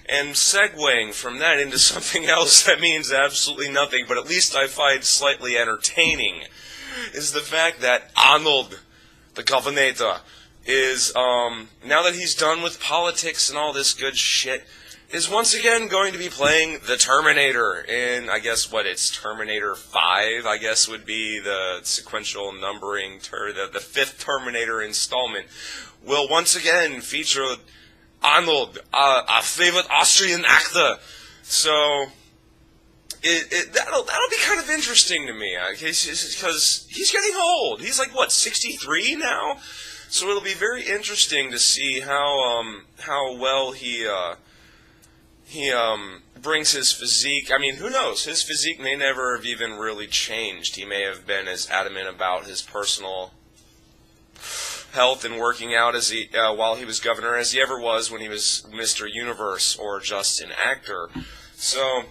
And segueing from that into something else that means absolutely nothing, but at least I find slightly entertaining, is the fact that Arnold, the Governator, is, now that he's done with politics and all this good shit, is once again going to be playing the Terminator in, I guess, it's Terminator 5, I guess would be the sequential numbering, the fifth Terminator installment, will once again feature Arnold, our favorite Austrian actor. So, that'll be kind of interesting to me, because he's getting old. He's like, 63 now? So it'll be very interesting to see how well he brings his physique. I mean, who knows? His physique may never have even really changed. He may have been as adamant about his personal health and working out as while he was governor as he ever was when he was Mr. Universe or just an actor. So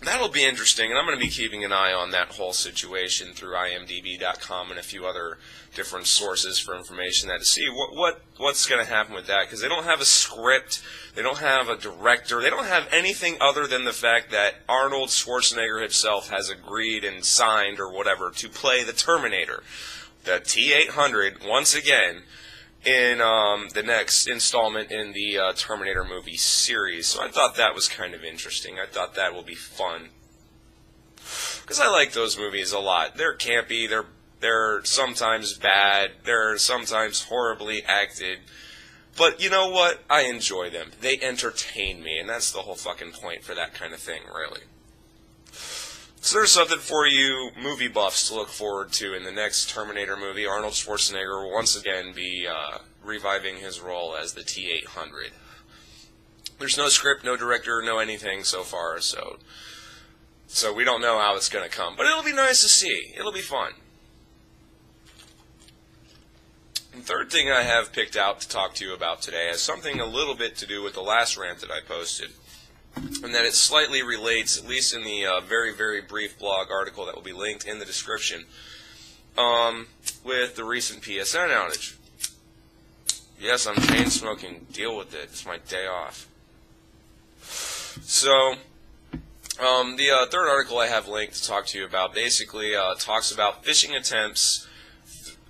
that'll be interesting, and I'm going to be keeping an eye on that whole situation through IMDb.com and a few other different sources for information to see what's going to happen with that, because they don't have a script, they don't have a director, they don't have anything other than the fact that Arnold Schwarzenegger himself has agreed and signed or whatever to play the Terminator, the T-800, once again, in the next installment in the Terminator movie series. So I thought that was kind of interesting. I thought that will be fun, because I like those movies a lot. They're campy, they're sometimes bad, they're sometimes horribly acted, but you know what? I enjoy them. They entertain me, and that's the whole fucking point for that kind of thing, really. So there's something for you movie buffs to look forward to in the next Terminator movie. Arnold Schwarzenegger will once again be reviving his role as the T-800. There's no script, no director, no anything so far, so we don't know how it's going to come. But it'll be nice to see. It'll be fun. And third thing I have picked out to talk to you about today has something a little bit to do with the last rant that I posted, and that it slightly relates, at least in the very, very brief blog article that will be linked in the description, with the recent PSN outage. Yes, I'm chain smoking. Deal with it. It's my day off. So, the third article I have linked to talk to you about basically talks about phishing attempts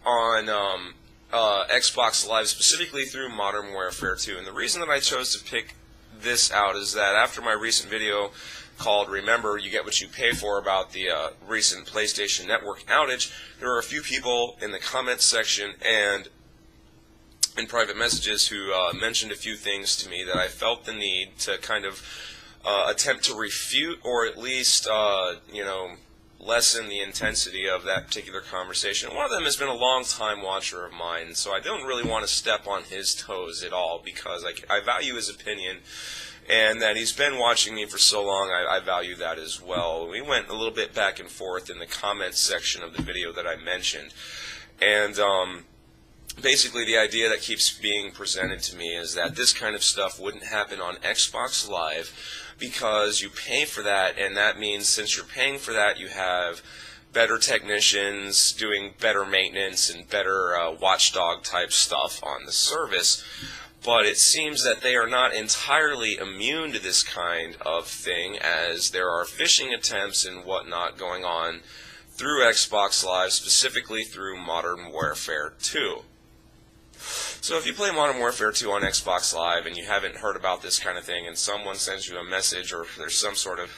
on Xbox Live, specifically through Modern Warfare 2. And the reason that I chose to pick this out is that after my recent video called Remember You Get What You Pay For about the recent PlayStation Network outage, there were a few people in the comments section and in private messages who mentioned a few things to me that I felt the need to kind of attempt to refute, or at least lessen the intensity of that particular conversation. One of them has been a long-time watcher of mine, so I don't really want to step on his toes at all, because I value his opinion, and that he's been watching me for so long, I value that as well. We went a little bit back and forth in the comments section of the video that I mentioned, and basically the idea that keeps being presented to me is that this kind of stuff wouldn't happen on Xbox Live, because you pay for that, and that means since you're paying for that, you have better technicians doing better maintenance and better watchdog type stuff on the service. But it seems that they are not entirely immune to this kind of thing, as there are phishing attempts and whatnot going on through Xbox Live, specifically through Modern Warfare 2. So if you play Modern Warfare 2 on Xbox Live and you haven't heard about this kind of thing, and someone sends you a message, or there's some sort of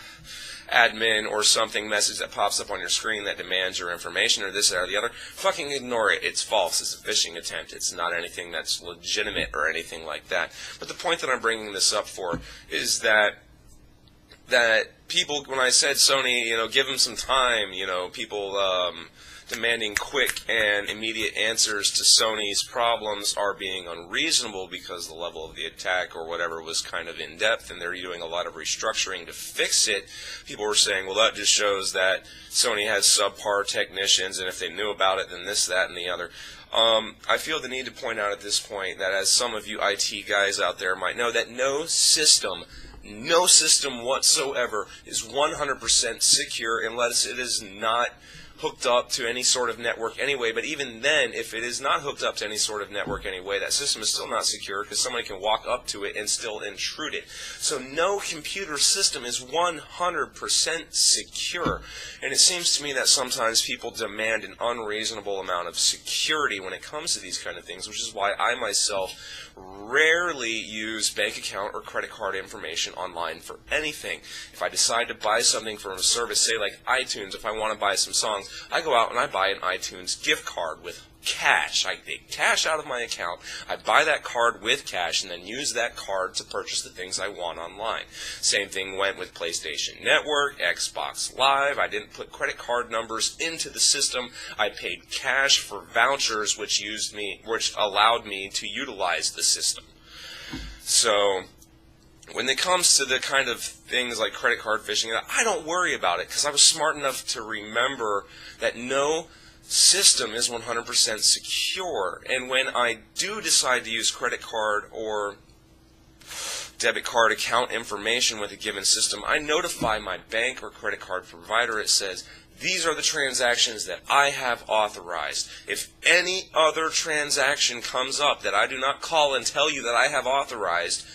admin or something message that pops up on your screen that demands your information or this, that, or the other, fucking ignore it. It's false. It's a phishing attempt. It's not anything that's legitimate or anything like that. But the point that I'm bringing this up for is that people, when I said Sony, give them some time, people demanding quick and immediate answers to Sony's problems are being unreasonable because the level of the attack or whatever was kind of in-depth, and they're doing a lot of restructuring to fix it. People were saying, well, that just shows that Sony has subpar technicians, and if they knew about it, then this, that, and the other. I feel the need to point out at this point that, as some of you IT guys out there might know, that no system whatsoever is 100% secure unless it is not hooked up to any sort of network anyway. But even then, if it is not hooked up to any sort of network anyway, that system is still not secure because somebody can walk up to it and still intrude it. So no computer system is 100% secure. And it seems to me that sometimes people demand an unreasonable amount of security when it comes to these kind of things, which is why I myself rarely use bank account or credit card information online for anything. If I decide to buy something from a service, say like iTunes, if I want to buy some songs, I go out and I buy an iTunes gift card with cash. I take cash out of my account, I buy that card with cash, and then use that card to purchase the things I want online. Same thing went with PlayStation Network, Xbox Live. I didn't put credit card numbers into the system. I paid cash for vouchers, which allowed me to utilize the system. So when it comes to the kind of things like credit card phishing, I don't worry about it because I was smart enough to remember that no system is 100% secure. And when I do decide to use credit card or debit card account information with a given system, I notify my bank or credit card provider. It says, these are the transactions that I have authorized. If any other transaction comes up that I do not call and tell you that I have authorized,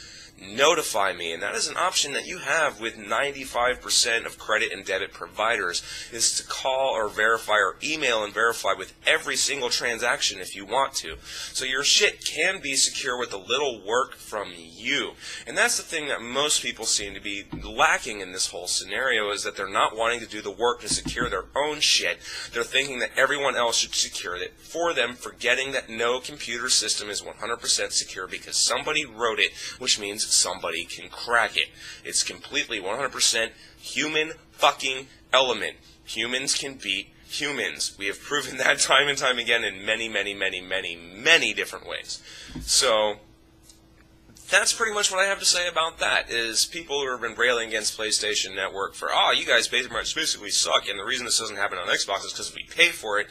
notify me. And that is an option that you have with 95% of credit and debit providers, is to call or verify or email and verify with every single transaction if you want to. So your shit can be secure with a little work from you. And that's the thing that most people seem to be lacking in this whole scenario, is that they're not wanting to do the work to secure their own shit. They're thinking that everyone else should secure it for them, forgetting that no computer system is 100% secure because somebody wrote it, which means somebody can crack it. It's completely 100% human fucking element. Humans can beat humans. We have proven that time and time again in many, many, many, many, many different ways. So that's pretty much what I have to say about that, is people who have been railing against PlayStation Network for, you guys basically suck, and the reason this doesn't happen on Xbox is because we pay for it,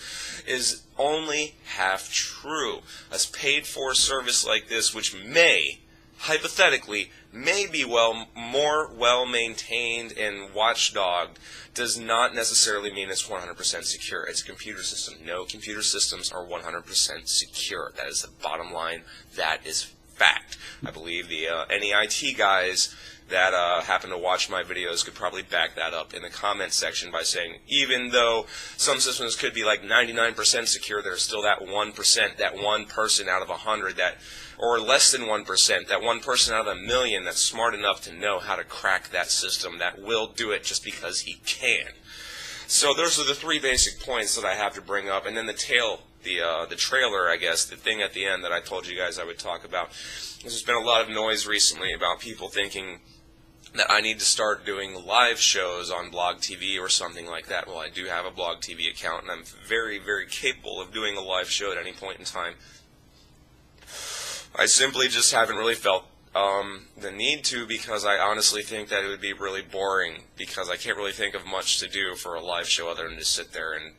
is only half true. A paid-for service like this, which may, hypothetically, may be more well-maintained and watchdogged, does not necessarily mean it's 100% secure. It's a computer system. No computer systems are 100% secure. That is the bottom line. That is fact. I believe the any IT guys that happen to watch my videos could probably back that up in the comment section by saying, even though some systems could be like 99% secure, there's still that 1%, that one person out of 100, that, or less than 1%, that one person out of 1,000,000 that's smart enough to know how to crack that system, that will do it just because he can. So those are the three basic points that I have to bring up, and then the trailer, I guess, the thing at the end that I told you guys I would talk about. There's been a lot of noise recently about people thinking that I need to start doing live shows on Blog TV or something like that. Well, I do have a Blog TV account, and I'm very, very capable of doing a live show at any point in time. I simply just haven't really felt the need to, because I honestly think that it would be really boring, because I can't really think of much to do for a live show other than to sit there and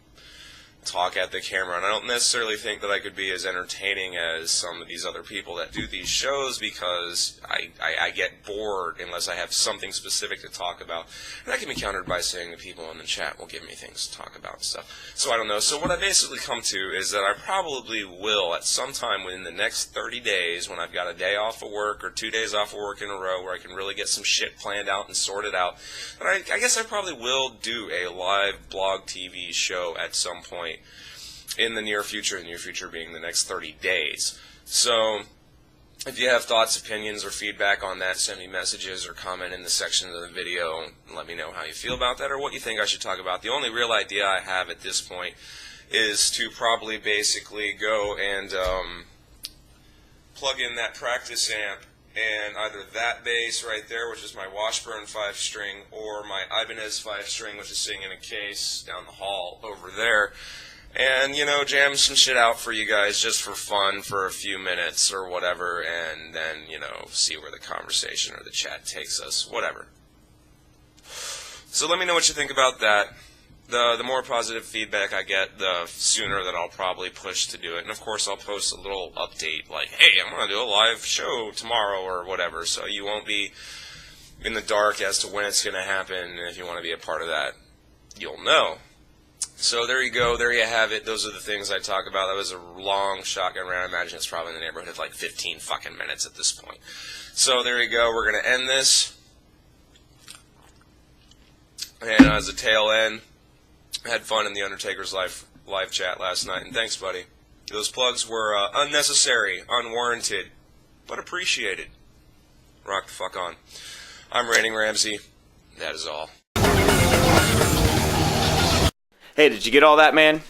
talk at the camera. And I don't necessarily think that I could be as entertaining as some of these other people that do these shows, because I get bored unless I have something specific to talk about. And that can be countered by saying the people in the chat will give me things to talk about and stuff. So I don't know. So what I basically come to is that I probably will, at some time within the next 30 days, when I've got a day off of work or 2 days off of work in a row where I can really get some shit planned out and sorted out, but I guess I probably will do a live Blog TV show at some point in the near future being the next 30 days. So if you have thoughts, opinions, or feedback on that, send me messages or comment in the section of the video and let me know how you feel about that or what you think I should talk about. The only real idea I have at this point is to probably basically go and plug in that practice amp and either that bass right there, which is my Washburn 5-string, or my Ibanez 5-string, which is sitting in a case down the hall over there, and, jam some shit out for you guys just for fun for a few minutes or whatever, and then, see where the conversation or the chat takes us, whatever. So let me know what you think about that. The more positive feedback I get, the sooner that I'll probably push to do it. And of course I'll post a little update like, hey, I'm going to do a live show tomorrow or whatever, so you won't be in the dark as to when it's going to happen. And if you want to be a part of that, you'll know. So there you go. There you have it. Those are the things I talk about. That was a long shotgun rant. I imagine it's probably in the neighborhood of like 15 fucking minutes at this point. So there you go. We're going to end this. And as a tail end, I had fun in the Undertaker's live chat last night. And thanks, buddy. Those plugs were unnecessary, unwarranted, but appreciated. Rock the fuck on. I'm RantingRamsay. That is all. Hey, did you get all that, man?